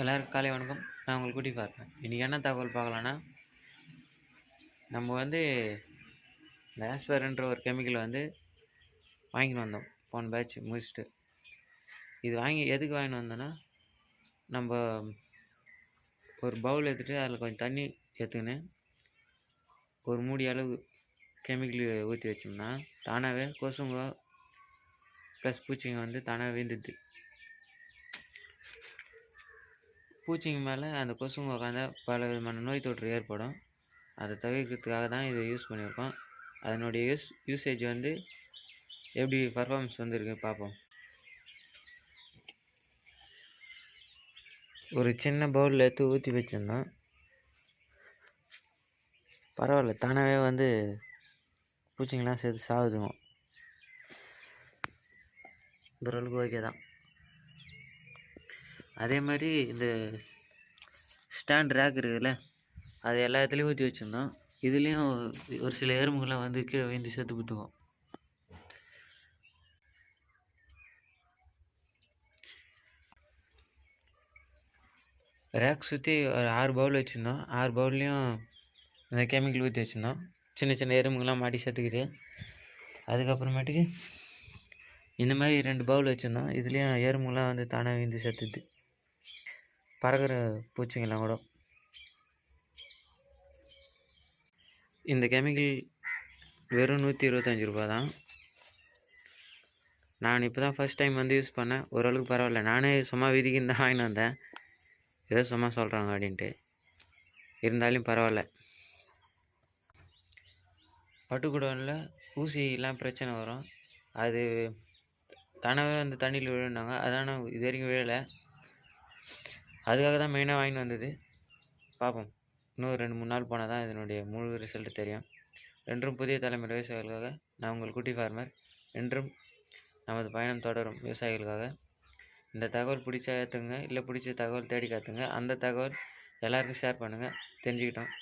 எல்லாருக்கும் காலை வணக்கம். நான் உங்கள் குட்டி பார்ப்பேன். இன்றைக்கி என்ன தகவல் பார்க்கலான்னா, நம்ம வந்து இந்த ஆஸ்பர்ன்ற ஒரு கெமிக்கல் வந்து வாங்கின்னு வந்தோம் போன பேட்ச் முடிச்சுட்டு. இது எதுக்கு வாங்கின்னு வந்தோன்னா, நம்ம ஒரு பவுல் எடுத்துகிட்டு அதில் கொஞ்சம் தண்ணி எடுத்துக்கின்னு ஒரு மூடி அளவு கெமிக்கல் ஊற்றி வச்சோம்னா தானாகவே கொசுங்க ப்ளஸ் பூச்சிங்க வந்து தானாக வீழ்ந்துடுது. பூச்சிங்க மேலே அந்த கொசுங்க உட்காந்தா பல விதமான நோய் தொற்று ஏற்படும். அதை தவிர்க்கிறதுக்காக தான் இதை யூஸ் பண்ணியிருக்கோம். அதனுடைய யூசேஜ் வந்து எப்படி பர்ஃபார்மன்ஸ் வந்துருக்கு பார்ப்போம். ஒரு சின்ன பவுலில் எடுத்து ஊற்றி வச்சுருந்தோம். பரவாயில்ல, தானாகவே வந்து பூச்சிங்கெலாம் சேர்த்து சாகுதுங்க. ஓரளவுக்கு ஓகே தான். அதே மாதிரி இந்த ஸ்டாண்ட் ரேக் இருக்குதுல்ல, அது எல்லா இடத்துலையும் ஊற்றி வச்சுருந்தோம். இதுலேயும் ஒரு சில எறும்புகள்லாம் வந்து கீழே விழுந்து சேர்த்து விட்டுக்கும். ரேக் சுற்றி ஒரு 6 பவுல் வச்சுருந்தோம். 6 பவுல்லையும் இந்த கெமிக்கல் ஊற்றி வச்சுருந்தோம். சின்ன சின்ன எறும்புகள்லாம் மாட்டி சேர்த்துக்கிது. அதுக்கப்புறமேட்டுக்கு இந்த மாதிரி 2 பவுல் வச்சுருந்தோம். இதுலேயும் எறும்புகள்லாம் வந்து தானாக விழுந்து சேர்த்துது. பறக்கிற பூச்சிங்கெல்லாம் கூட. இந்த கெமிக்கல் வெறும் 125 ரூபா தான். நான் இப்போ தான் ஃபஸ்ட் டைம் வந்து யூஸ் பண்ணேன். ஓரளவுக்கு பரவாயில்ல. நானே சும்மா விதிக்குன்னு தான் வாங்கின்னு வந்தேன். ஏதோ சும்மா சொல்கிறாங்க அப்படின்ட்டு. இருந்தாலும் பரவாயில்ல. பட்டுக்குடோனில் ஊசிலாம் பிரச்சனை வரும். அது தானாகவே வந்து தண்ணியில் விழுந்தாங்க. அதான இது வரைக்கும் விழலை. அதுக்காக தான் மெயினாக வாங்கின்னு வந்தது. பார்ப்போம், இன்னும் 2-3 நாள் போனால் தான் இதனுடைய முழு ரிசல்ட்டு தெரியும். என்றும் புதிய தலைமுறை விவசாயிகளுக்காக நான் உங்கள் குட்டி ஃபார்மர். என்றும் நமது பயணம் தொடரும் விவசாயிகளுக்காக. இந்த தகவல் பிடிச்சா ஏற்றுங்க, இல்லை பிடிச்ச தகவல் தேடி காத்துங்க. அந்த தகவல் எல்லாருக்கும் ஷேர் பண்ணுங்கள், தெரிஞ்சுக்கிட்டோம்.